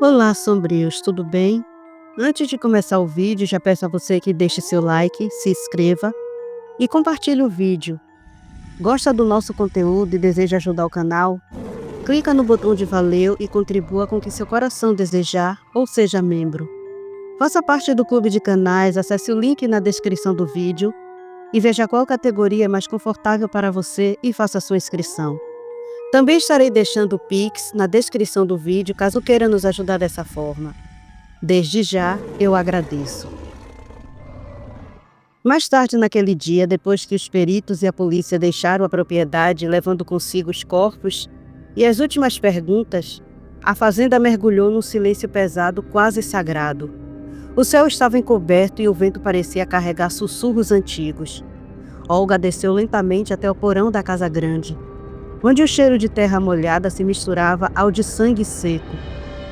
Olá, sombrios, tudo bem? Antes de começar o vídeo, já peço a você que deixe seu like, se inscreva e compartilhe o vídeo. Gosta do nosso conteúdo e deseja ajudar o canal? Clica no botão de valeu e contribua com o que seu coração desejar ou seja membro. Faça parte do clube de canais, acesse o link na descrição do vídeo e veja qual categoria é mais confortável para você e faça sua inscrição. Também estarei deixando o Pix na descrição do vídeo caso queira nos ajudar dessa forma. Desde já, eu agradeço. Mais tarde naquele dia, depois que os peritos e a polícia deixaram a propriedade levando consigo os corpos e as últimas perguntas, a fazenda mergulhou num silêncio pesado quase sagrado. O céu estava encoberto e o vento parecia carregar sussurros antigos. Olga desceu lentamente até o porão da casa grande, onde o cheiro de terra molhada se misturava ao de sangue seco,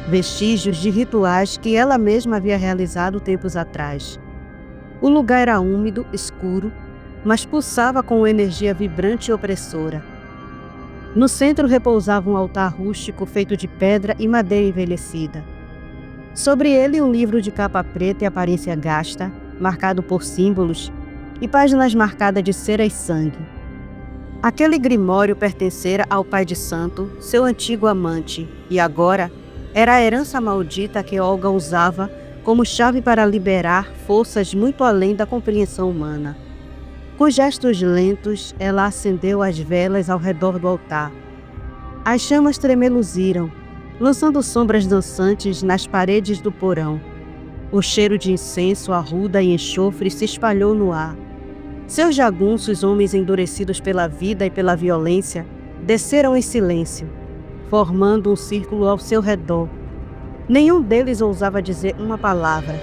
vestígios de rituais que ela mesma havia realizado tempos atrás. O lugar era úmido, escuro, mas pulsava com uma energia vibrante e opressora. No centro repousava um altar rústico feito de pedra e madeira envelhecida. Sobre ele um livro de capa preta e aparência gasta, marcado por símbolos e páginas marcadas de cera e sangue. Aquele grimório pertencera ao pai de santo, seu antigo amante, e agora era a herança maldita que Olga usava como chave para liberar forças muito além da compreensão humana. Com gestos lentos, ela acendeu as velas ao redor do altar. As chamas tremeluziram, lançando sombras dançantes nas paredes do porão. O cheiro de incenso, arruda e enxofre se espalhou no ar. Seus jagunços, homens endurecidos pela vida e pela violência, desceram em silêncio, formando um círculo ao seu redor. Nenhum deles ousava dizer uma palavra.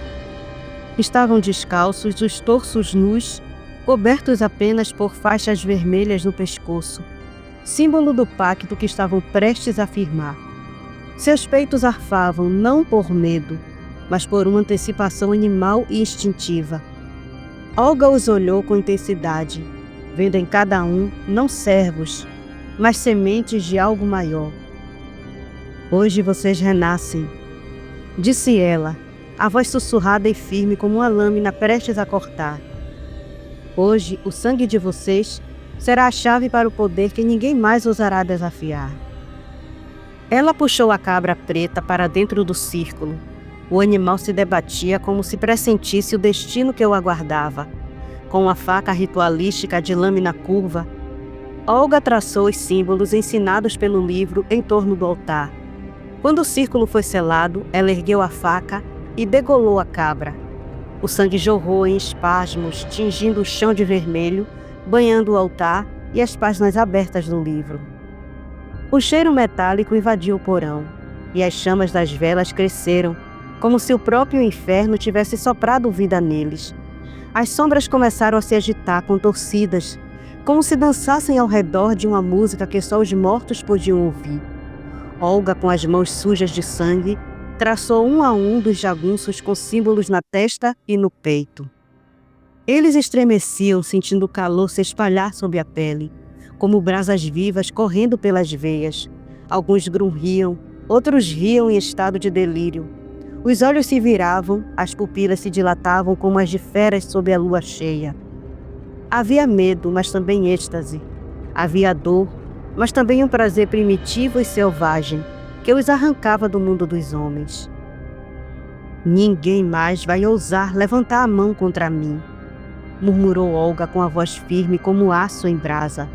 Estavam descalços, os torsos nus, cobertos apenas por faixas vermelhas no pescoço, símbolo do pacto que estavam prestes a firmar. Seus peitos arfavam não por medo, mas por uma antecipação animal e instintiva. Olga os olhou com intensidade, vendo em cada um não servos, mas sementes de algo maior. Hoje vocês renascem, disse ela, a voz sussurrada e firme como uma lâmina prestes a cortar. Hoje o sangue de vocês será a chave para o poder que ninguém mais ousará desafiar. Ela puxou a cabra preta para dentro do círculo. O animal se debatia como se pressentisse o destino que o aguardava. Com a faca ritualística de lâmina curva, Olga traçou os símbolos ensinados pelo livro em torno do altar. Quando o círculo foi selado, ela ergueu a faca e degolou a cabra. O sangue jorrou em espasmos, tingindo o chão de vermelho, banhando o altar e as páginas abertas do livro. O cheiro metálico invadiu o porão, e as chamas das velas cresceram, como se o próprio inferno tivesse soprado vida neles. As sombras começaram a se agitar contorcidas, como se dançassem ao redor de uma música que só os mortos podiam ouvir. Olga, com as mãos sujas de sangue, traçou um a um dos jagunços com símbolos na testa e no peito. Eles estremeciam, sentindo o calor se espalhar sobre a pele, como brasas vivas correndo pelas veias. Alguns grunhiam, outros riam em estado de delírio. Os olhos se viravam, as pupilas se dilatavam como as de feras sob a lua cheia. Havia medo, mas também êxtase. Havia dor, mas também um prazer primitivo e selvagem, que os arrancava do mundo dos homens. Ninguém mais vai ousar levantar a mão contra mim, murmurou Olga com a voz firme como aço em brasa.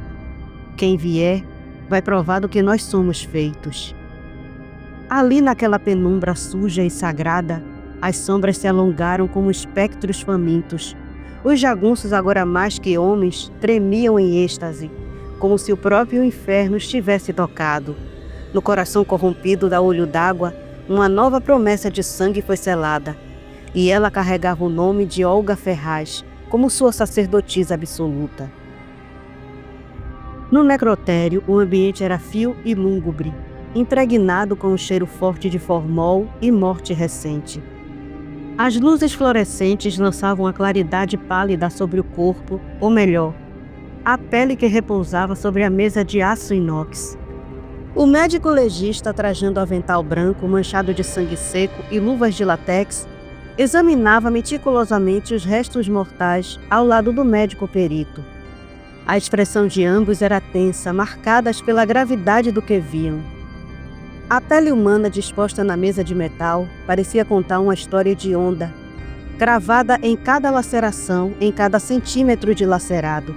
Quem vier, vai provar do que nós somos feitos. Ali naquela penumbra suja e sagrada, as sombras se alongaram como espectros famintos. Os jagunços, agora mais que homens, tremiam em êxtase, como se o próprio inferno estivesse tocado. No coração corrompido da Olho d'Água, uma nova promessa de sangue foi selada, e ela carregava o nome de Olga Ferraz, como sua sacerdotisa absoluta. No necrotério, o ambiente era frio e lúgubre. impregnado com um cheiro forte de formol e morte recente. As luzes fluorescentes lançavam a claridade pálida sobre o corpo, ou melhor, a pele que repousava sobre a mesa de aço inox. O médico legista, trajando avental branco manchado de sangue seco e luvas de látex, examinava meticulosamente os restos mortais ao lado do médico perito. A expressão de ambos era tensa, marcadas pela gravidade do que viam. A pele humana disposta na mesa de metal parecia contar uma história de onda, cravada em cada laceração, em cada centímetro dilacerado.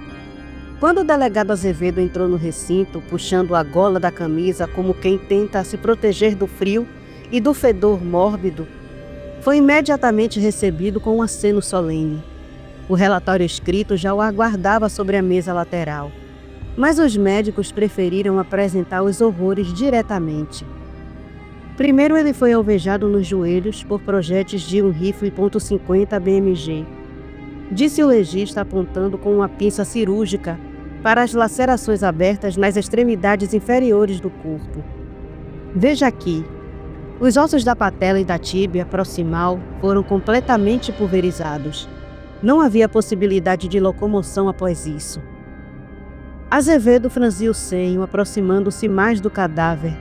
Quando o delegado Azevedo entrou no recinto, puxando a gola da camisa como quem tenta se proteger do frio e do fedor mórbido, foi imediatamente recebido com um aceno solene. O relatório escrito já o aguardava sobre a mesa lateral, mas os médicos preferiram apresentar os horrores diretamente. Primeiro ele foi alvejado nos joelhos por projéteis de um rifle .50 BMG. Disse o legista apontando com uma pinça cirúrgica para as lacerações abertas nas extremidades inferiores do corpo. Veja aqui. Os ossos da patela e da tíbia proximal foram completamente pulverizados. Não havia possibilidade de locomoção após isso. Azevedo franziu o senho, aproximando-se mais do cadáver,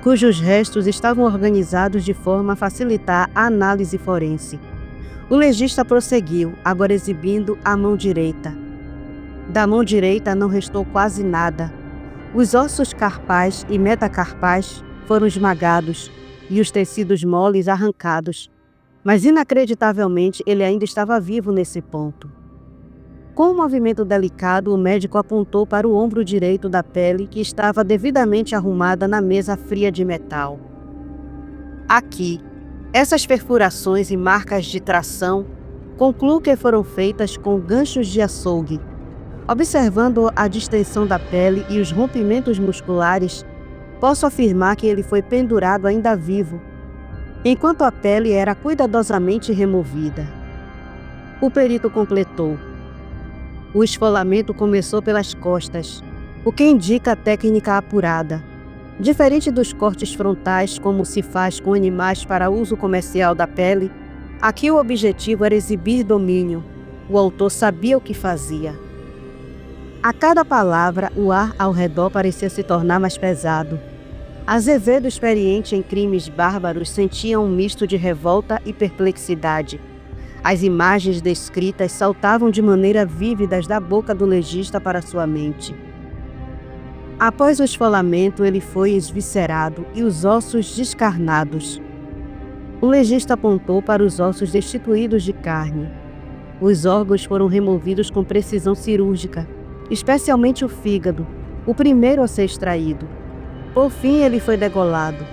cujos restos estavam organizados de forma a facilitar a análise forense. O legista prosseguiu, agora exibindo a mão direita. Da mão direita não restou quase nada. Os ossos carpais e metacarpais foram esmagados e os tecidos moles arrancados, mas inacreditavelmente ele ainda estava vivo nesse ponto. Com um movimento delicado, o médico apontou para o ombro direito da pele que estava devidamente arrumada na mesa fria de metal. Aqui, essas perfurações e marcas de tração, concluo que foram feitas com ganchos de açougue. Observando a distensão da pele e os rompimentos musculares, posso afirmar que ele foi pendurado ainda vivo, enquanto a pele era cuidadosamente removida. O perito completou. O esfolamento começou pelas costas, o que indica a técnica apurada. Diferente dos cortes frontais, como se faz com animais para uso comercial da pele, aqui o objetivo era exibir domínio. O autor sabia o que fazia. A cada palavra, o ar ao redor parecia se tornar mais pesado. Azevedo, experiente em crimes bárbaros, sentia um misto de revolta e perplexidade. As imagens descritas saltavam de maneira vívidas da boca do legista para sua mente. Após o esfolamento, ele foi esviscerado e os ossos descarnados. O legista apontou para os ossos destituídos de carne. Os órgãos foram removidos com precisão cirúrgica, especialmente o fígado, o primeiro a ser extraído. Por fim, ele foi degolado,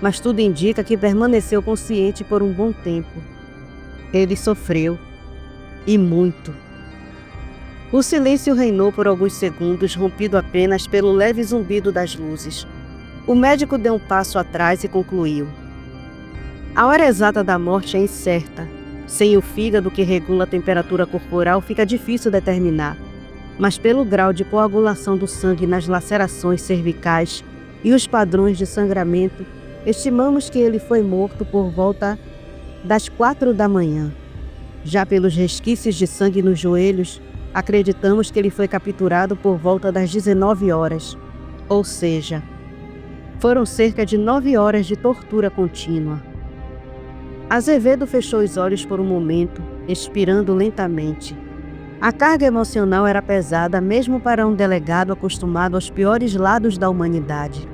mas tudo indica que permaneceu consciente por um bom tempo. Ele sofreu, e muito. O silêncio reinou por alguns segundos, rompido apenas pelo leve zumbido das luzes. O médico deu um passo atrás e concluiu. A hora exata da morte é incerta. Sem o fígado que regula a temperatura corporal, fica difícil determinar. Mas pelo grau de coagulação do sangue nas lacerações cervicais e os padrões de sangramento, estimamos que ele foi morto por volta das 4 da manhã. Já pelos resquícios de sangue nos joelhos, acreditamos que ele foi capturado por volta das 19 horas. Ou seja, foram cerca de 9 horas de tortura contínua. Azevedo fechou os olhos por um momento, expirando lentamente. A carga emocional era pesada mesmo para um delegado acostumado aos piores lados da humanidade.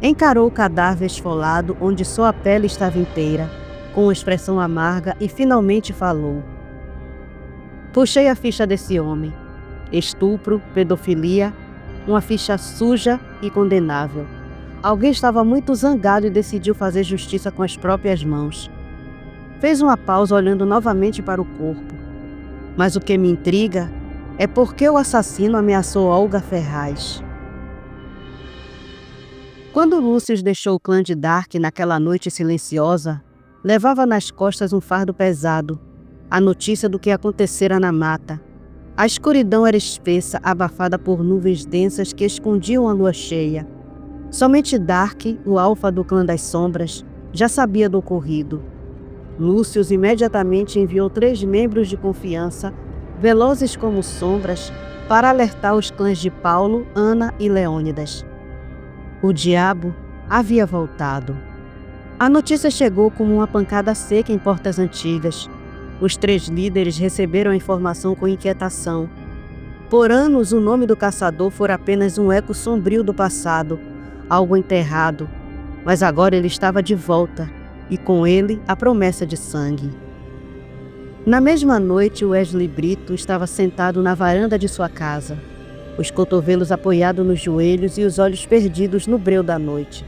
Encarou o cadáver esfolado, onde só a pele estava inteira, com uma expressão amarga, e finalmente falou. Puxei a ficha desse homem. Estupro, pedofilia, uma ficha suja e condenável. Alguém estava muito zangado e decidiu fazer justiça com as próprias mãos. Fez uma pausa olhando novamente para o corpo. Mas o que me intriga é por que o assassino ameaçou Olga Ferraz. Quando Lúcius deixou o clã de Dark naquela noite silenciosa, levava nas costas um fardo pesado, a notícia do que acontecera na mata. A escuridão era espessa, abafada por nuvens densas que escondiam a lua cheia. Somente Dark, o alfa do clã das sombras, já sabia do ocorrido. Lúcius imediatamente enviou 3 membros de confiança, velozes como sombras, para alertar os clãs de Paulo, Ana e Leônidas. O diabo havia voltado. A notícia chegou como uma pancada seca em portas antigas. Os 3 líderes receberam a informação com inquietação. Por anos, o nome do caçador fora apenas um eco sombrio do passado, algo enterrado, mas agora ele estava de volta, e com ele a promessa de sangue. Na mesma noite, Wesley Brito estava sentado na varanda de sua casa, os cotovelos apoiados nos joelhos e os olhos perdidos no breu da noite.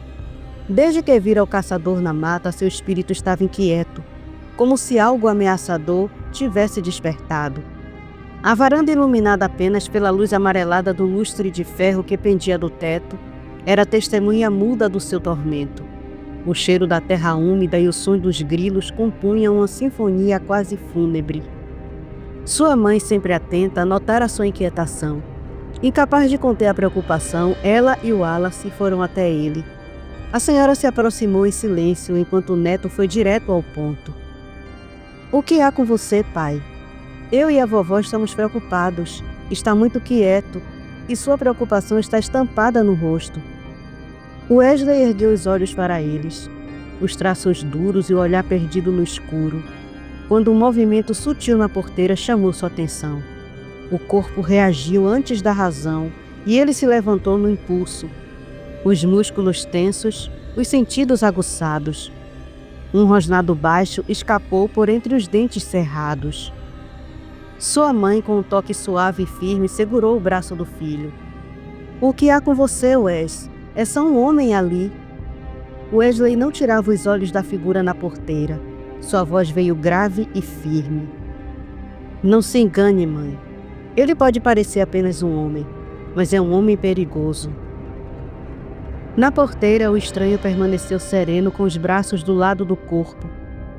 Desde que vira o caçador na mata, seu espírito estava inquieto, como se algo ameaçador tivesse despertado. A varanda, iluminada apenas pela luz amarelada do lustre de ferro que pendia do teto, era testemunha muda do seu tormento. O cheiro da terra úmida e o som dos grilos compunham uma sinfonia quase fúnebre. Sua mãe, sempre atenta, notara sua inquietação. Incapaz de conter a preocupação, ela e o Wallace foram até ele. A senhora se aproximou em silêncio enquanto o neto foi direto ao ponto. "O que há com você, pai? Eu e a vovó estamos preocupados. Está muito quieto, e sua preocupação está estampada no rosto." Wesley ergueu os olhos para eles, os traços duros e o olhar perdido no escuro, quando um movimento sutil na porteira chamou sua atenção. O corpo reagiu antes da razão e ele se levantou no impulso, os músculos tensos, os sentidos aguçados. Um rosnado baixo escapou por entre os dentes cerrados. Sua mãe, com um toque suave e firme, segurou o braço do filho. "O que há com você, Wes? É só um homem ali." Wesley não tirava os olhos da figura na porteira. Sua voz veio grave e firme. "Não se engane, mãe. Ele pode parecer apenas um homem, mas é um homem perigoso." Na porteira, o estranho permaneceu sereno com os braços do lado do corpo.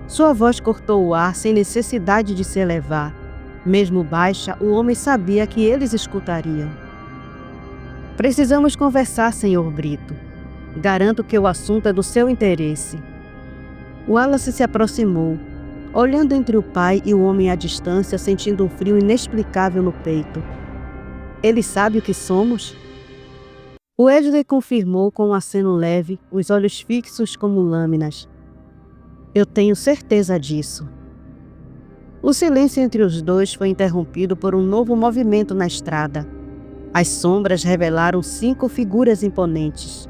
Sua voz cortou o ar sem necessidade de se elevar. Mesmo baixa, o homem sabia que eles escutariam. "Precisamos conversar, Sr. Brito. Garanto que o assunto é do seu interesse." Wallace se aproximou, olhando entre o pai e o homem à distância, sentindo um frio inexplicável no peito. "Ele sabe o que somos?" Wesley confirmou com um aceno leve, os olhos fixos como lâminas. "Eu tenho certeza disso." O silêncio entre os dois foi interrompido por um novo movimento na estrada. As sombras revelaram 5 figuras imponentes.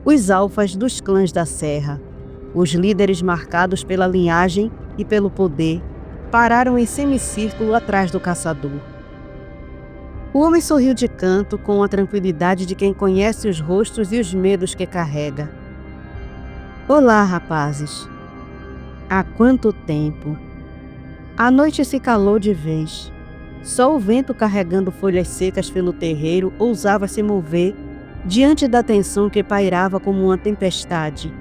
Os alfas dos clãs da Serra, os líderes marcados pela linhagem e pelo poder, pararam em semicírculo atrás do caçador. O homem sorriu de canto com a tranquilidade de quem conhece os rostos e os medos que carrega. "Olá, rapazes. Há quanto tempo?" A noite se calou de vez. Só o vento carregando folhas secas pelo terreiro ousava se mover diante da tensão que pairava como uma tempestade.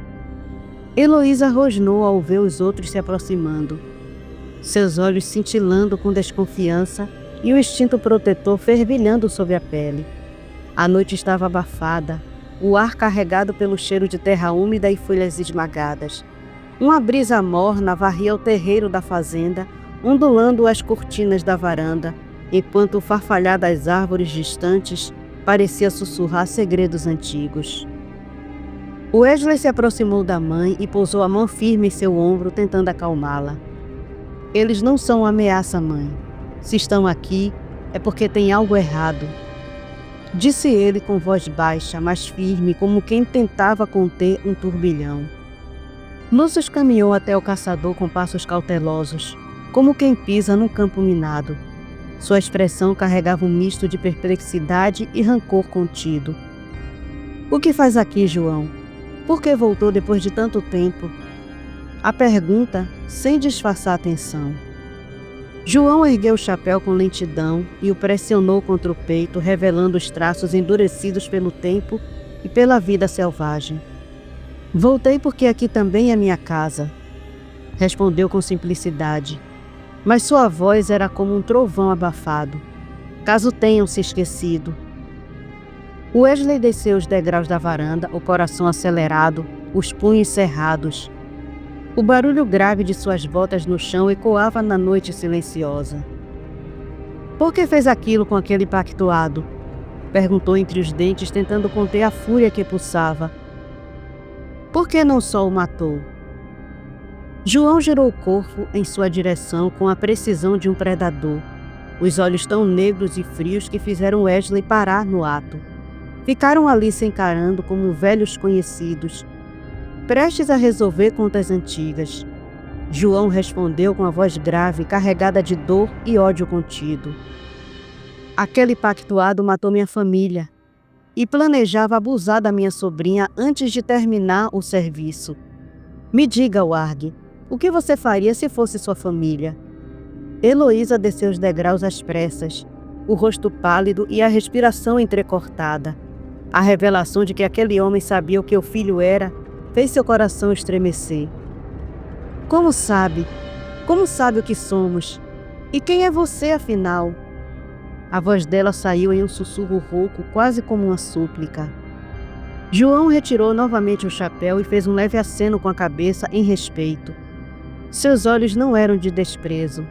Heloísa rosnou ao ver os outros se aproximando, seus olhos cintilando com desconfiança e o instinto protetor fervilhando sob a pele. A noite estava abafada, o ar carregado pelo cheiro de terra úmida e folhas esmagadas. Uma brisa morna varria o terreiro da fazenda, ondulando as cortinas da varanda, enquanto o farfalhar das árvores distantes parecia sussurrar segredos antigos. Wesley se aproximou da mãe e pousou a mão firme em seu ombro, tentando acalmá-la. "Eles não são uma ameaça, mãe. Se estão aqui, é porque tem algo errado", disse ele com voz baixa, mas firme, como quem tentava conter um turbilhão. Lúcius caminhou até o caçador com passos cautelosos, como quem pisa num campo minado. Sua expressão carregava um misto de perplexidade e rancor contido. "O que faz aqui, João? Por que voltou depois de tanto tempo?" A pergunta, sem disfarçar a atenção. João ergueu o chapéu com lentidão e o pressionou contra o peito, revelando os traços endurecidos pelo tempo e pela vida selvagem. "Voltei porque aqui também é minha casa", respondeu com simplicidade. Mas sua voz era como um trovão abafado. "Caso tenham se esquecido." Wesley desceu os degraus da varanda, o coração acelerado, os punhos cerrados. O barulho grave de suas botas no chão ecoava na noite silenciosa. Por que fez aquilo com aquele pactuado? Perguntou entre os dentes, tentando conter a fúria que pulsava. Por que não só o matou? João girou o corpo em sua direção com a precisão de um predador, os olhos tão negros e frios que fizeram Wesley parar no ato. Ficaram ali se encarando como velhos conhecidos, prestes a resolver contas antigas. João respondeu com a voz grave, carregada de dor e ódio contido. Aquele pactuado matou minha família e planejava abusar da minha sobrinha antes de terminar o serviço. Me diga, Warg, o que você faria se fosse sua família? Heloísa desceu os degraus às pressas, o rosto pálido e a respiração entrecortada. A revelação de que aquele homem sabia o que o filho era fez seu coração estremecer. Como sabe? Como sabe o que somos? E quem é você, afinal? A voz dela saiu em um sussurro rouco, quase como uma súplica. João retirou novamente o chapéu e fez um leve aceno com a cabeça em respeito. Seus olhos não eram de desprezo,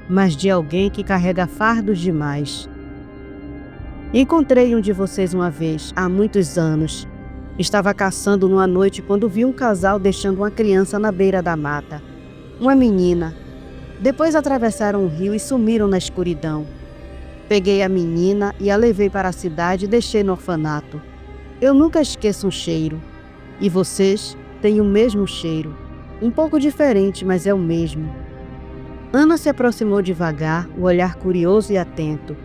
mas de alguém que carrega fardos demais. Encontrei um de vocês uma vez, há muitos anos. Estava caçando numa noite quando vi um casal deixando uma criança na beira da mata. Uma menina. Depois atravessaram o rio e sumiram na escuridão. Peguei a menina e a levei para a cidade e deixei no orfanato. Eu nunca esqueço um cheiro. E vocês têm o mesmo cheiro. Um pouco diferente, mas é o mesmo. Ana se aproximou devagar, o olhar curioso e atento.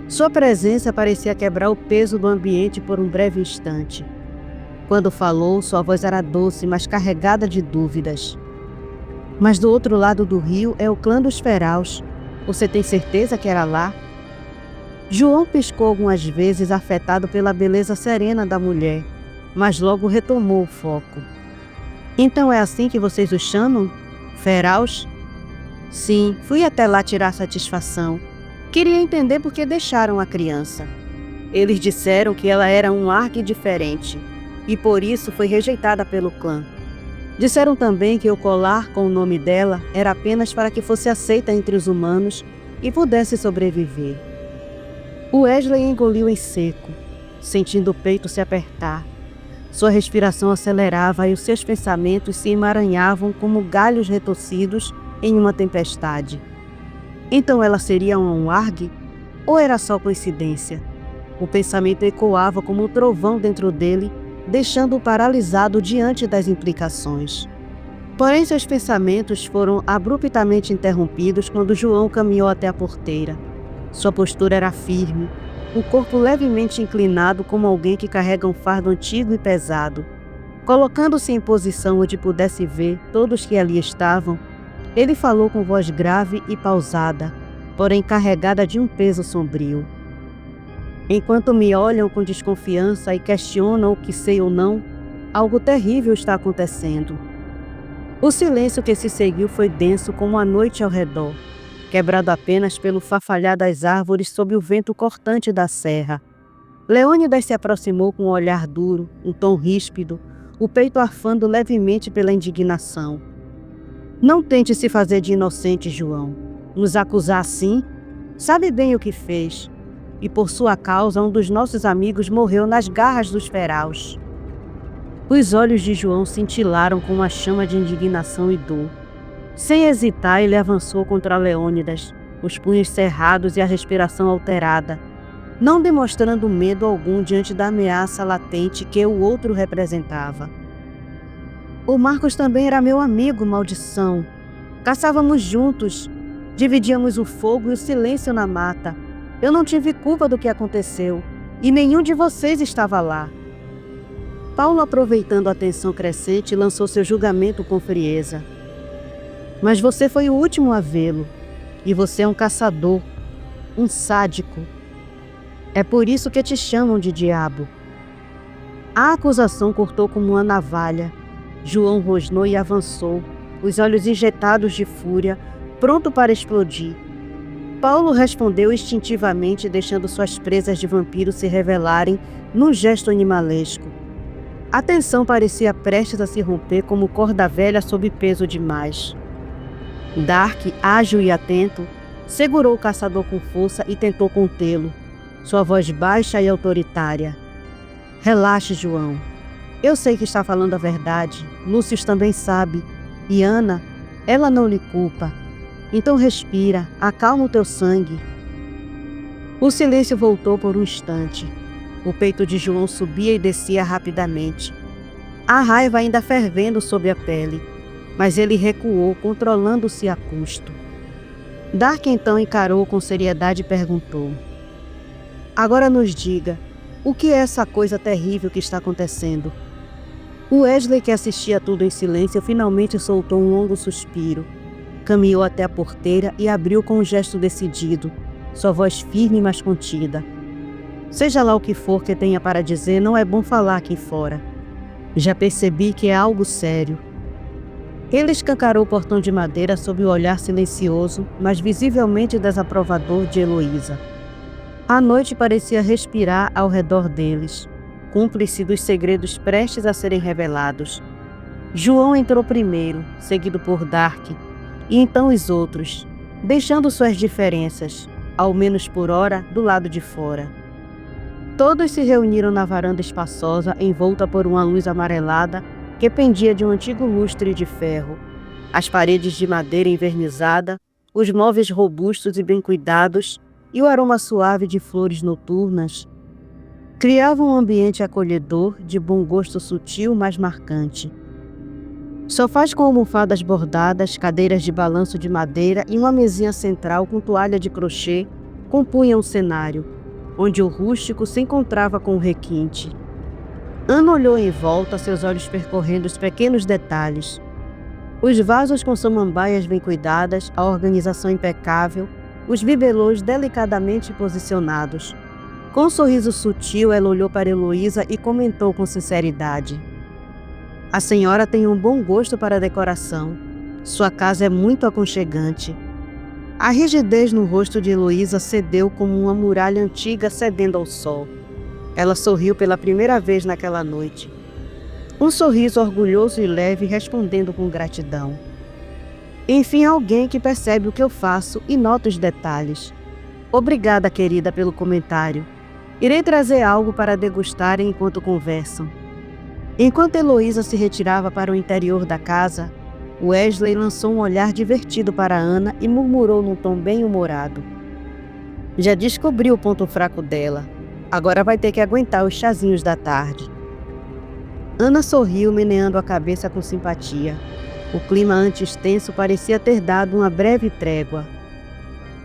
Sua presença parecia quebrar o peso do ambiente por um breve instante. Quando falou, sua voz era doce, mas carregada de dúvidas. Mas do outro lado do rio é o clã dos Feraus. Você tem certeza que era lá? João piscou algumas vezes, afetado pela beleza serena da mulher, mas logo retomou o foco. Então é assim que vocês o chamam? Feraus? Sim, fui até lá tirar satisfação. Queria entender por que deixaram a criança. Eles disseram que ela era um Warg diferente, e por isso foi rejeitada pelo clã. Disseram também que o colar com o nome dela era apenas para que fosse aceita entre os humanos e pudesse sobreviver. Wesley engoliu em seco, sentindo o peito se apertar. Sua respiração acelerava e os seus pensamentos se emaranhavam como galhos retorcidos em uma tempestade. Então ela seria um Warg? Ou era só coincidência? O pensamento ecoava como um trovão dentro dele, deixando-o paralisado diante das implicações. Porém, seus pensamentos foram abruptamente interrompidos quando João caminhou até a porteira. Sua postura era firme, o corpo levemente inclinado como alguém que carrega um fardo antigo e pesado. Colocando-se em posição onde pudesse ver todos que ali estavam, ele falou com voz grave e pausada, porém carregada de um peso sombrio. Enquanto me olham com desconfiança e questionam o que sei ou não, algo terrível está acontecendo. O silêncio que se seguiu foi denso como a noite ao redor, quebrado apenas pelo farfalhar das árvores sob o vento cortante da serra. Leônidas se aproximou com um olhar duro, um tom ríspido, o peito arfando levemente pela indignação. Não tente se fazer de inocente, João. Nos acusar assim? Sabe bem o que fez. E por sua causa, um dos nossos amigos morreu nas garras dos Feraus. Os olhos de João cintilaram com uma chama de indignação e dor. Sem hesitar, ele avançou contra Leônidas, os punhos cerrados e a respiração alterada, não demonstrando medo algum diante da ameaça latente que o outro representava. O Marcos também era meu amigo, maldição. Caçávamos juntos, dividíamos o fogo e o silêncio na mata. Eu não tive culpa do que aconteceu, e nenhum de vocês estava lá. Paulo, aproveitando a tensão crescente, lançou seu julgamento com frieza. Mas você foi o último a vê-lo, e você é um caçador, um sádico. É por isso que te chamam de diabo. A acusação cortou como uma navalha. João rosnou e avançou, os olhos injetados de fúria, pronto para explodir. Paulo respondeu instintivamente, deixando suas presas de vampiro se revelarem num gesto animalesco. A tensão parecia prestes a se romper como corda velha sob peso demais. Dark, ágil e atento, segurou o caçador com força e tentou contê-lo, sua voz baixa e autoritária. Relaxe, João. Eu sei que está falando a verdade. Lúcius também sabe. E Ana, ela não lhe culpa. Então respira, acalma o teu sangue. O silêncio voltou por um instante. O peito de João subia e descia rapidamente. A raiva ainda fervendo sob a pele, mas ele recuou, controlando-se a custo. Dark então encarou com seriedade e perguntou: Agora nos diga, o que é essa coisa terrível que está acontecendo? O Wesley, que assistia tudo em silêncio, finalmente soltou um longo suspiro. Caminhou até a porteira e abriu com um gesto decidido, sua voz firme mas contida. Seja lá o que for que tenha para dizer, não é bom falar aqui fora. Já percebi que é algo sério. Ele escancarou o portão de madeira sob o olhar silencioso, mas visivelmente desaprovador de Heloísa. A noite parecia respirar ao redor deles, cúmplice dos segredos prestes a serem revelados. João entrou primeiro, seguido por Dark, e então os outros, deixando suas diferenças, ao menos por hora, do lado de fora. Todos se reuniram na varanda espaçosa, envolta por uma luz amarelada que pendia de um antigo lustre de ferro. As paredes de madeira envernizada, os móveis robustos e bem cuidados e o aroma suave de flores noturnas criavam um ambiente acolhedor, de bom gosto sutil, mas marcante. Sofás com almofadas bordadas, cadeiras de balanço de madeira e uma mesinha central com toalha de crochê compunham um cenário, onde o rústico se encontrava com o requinte. Ana olhou em volta, seus olhos percorrendo os pequenos detalhes. Os vasos com samambaias bem cuidadas, a organização impecável, os bibelôs delicadamente posicionados. Com um sorriso sutil, ela olhou para Heloísa e comentou com sinceridade: A senhora tem um bom gosto para a decoração. Sua casa é muito aconchegante. A rigidez no rosto de Heloísa cedeu como uma muralha antiga cedendo ao sol. Ela sorriu pela primeira vez naquela noite. Um sorriso orgulhoso e leve, respondendo com gratidão. Enfim, alguém que percebe o que eu faço e nota os detalhes. Obrigada, querida, pelo comentário. Irei trazer algo para degustarem enquanto conversam. Enquanto Heloísa se retirava para o interior da casa, Wesley lançou um olhar divertido para Ana e murmurou num tom bem-humorado: Já descobri o ponto fraco dela. Agora vai ter que aguentar os chazinhos da tarde. Ana sorriu, meneando a cabeça com simpatia. O clima antes tenso parecia ter dado uma breve trégua.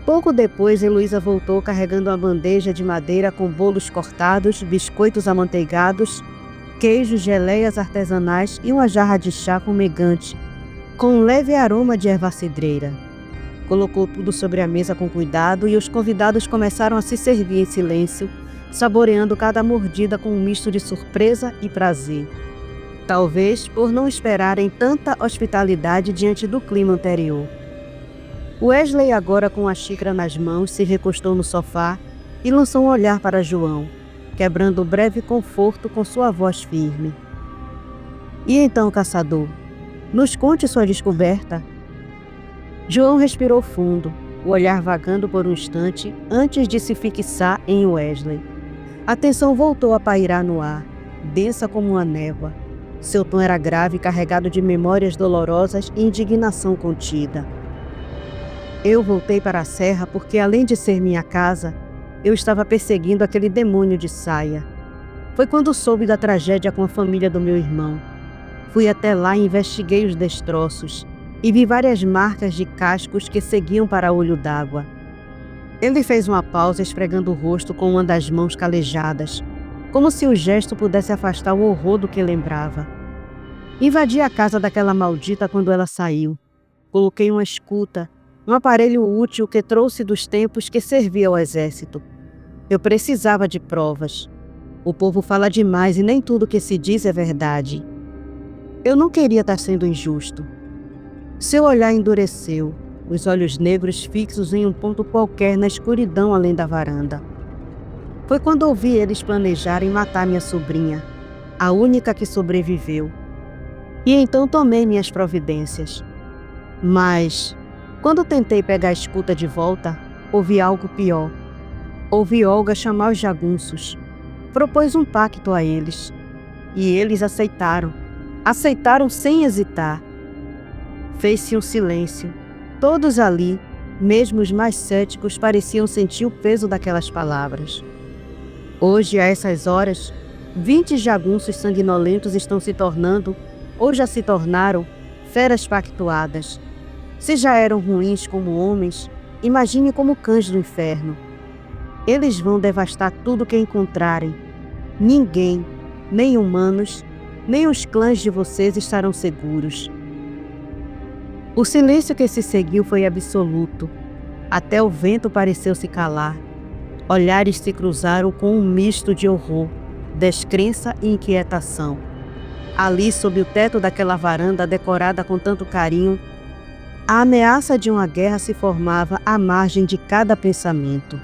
Pouco depois, Heloísa voltou carregando uma bandeja de madeira com bolos cortados, biscoitos amanteigados, queijos, geleias artesanais e uma jarra de chá fumegante, com um leve aroma de erva cidreira. Colocou tudo sobre a mesa com cuidado e os convidados começaram a se servir em silêncio, saboreando cada mordida com um misto de surpresa e prazer. Talvez por não esperarem tanta hospitalidade diante do clima anterior. Wesley, agora com a xícara nas mãos, se recostou no sofá e lançou um olhar para João, quebrando o breve conforto com sua voz firme. E então, caçador, nos conte sua descoberta. João respirou fundo, o olhar vagando por um instante antes de se fixar em Wesley. A tensão voltou a pairar no ar, densa como uma névoa. Seu tom era grave, carregado de memórias dolorosas e indignação contida. Eu voltei para a serra porque, além de ser minha casa, eu estava perseguindo aquele demônio de saia. Foi quando soube da tragédia com a família do meu irmão. Fui até lá e investiguei os destroços e vi várias marcas de cascos que seguiam para Olho d'Água. Ele fez uma pausa, esfregando o rosto com uma das mãos calejadas, como se o gesto pudesse afastar o horror do que lembrava. Invadi a casa daquela maldita quando ela saiu. Coloquei uma escuta, um aparelho útil que trouxe dos tempos que servia ao exército. Eu precisava de provas. O povo fala demais e nem tudo que se diz é verdade. Eu não queria estar sendo injusto. Seu olhar endureceu. os olhos negros fixos em um ponto qualquer na escuridão além da varanda. Foi quando ouvi eles planejarem matar minha sobrinha, a única que sobreviveu. E então tomei minhas providências. Mas, quando tentei pegar a escuta de volta, ouvi algo pior. Ouvi Olga chamar os jagunços. Propôs um pacto a eles. E eles aceitaram. Aceitaram sem hesitar. Fez-se um silêncio. Todos ali, mesmo os mais céticos, pareciam sentir o peso daquelas palavras. Hoje, a essas horas, 20 jagunços sanguinolentos estão se tornando, ou já se tornaram, feras pactuadas. Se já eram ruins como homens, imagine como cães do inferno. Eles vão devastar tudo que encontrarem. Ninguém, nem humanos, nem os clãs de vocês estarão seguros. O silêncio que se seguiu foi absoluto. Até o vento pareceu se calar. Olhares se cruzaram com um misto de horror, descrença e inquietação. Ali, sob o teto daquela varanda decorada com tanto carinho, a ameaça de uma guerra se formava à margem de cada pensamento.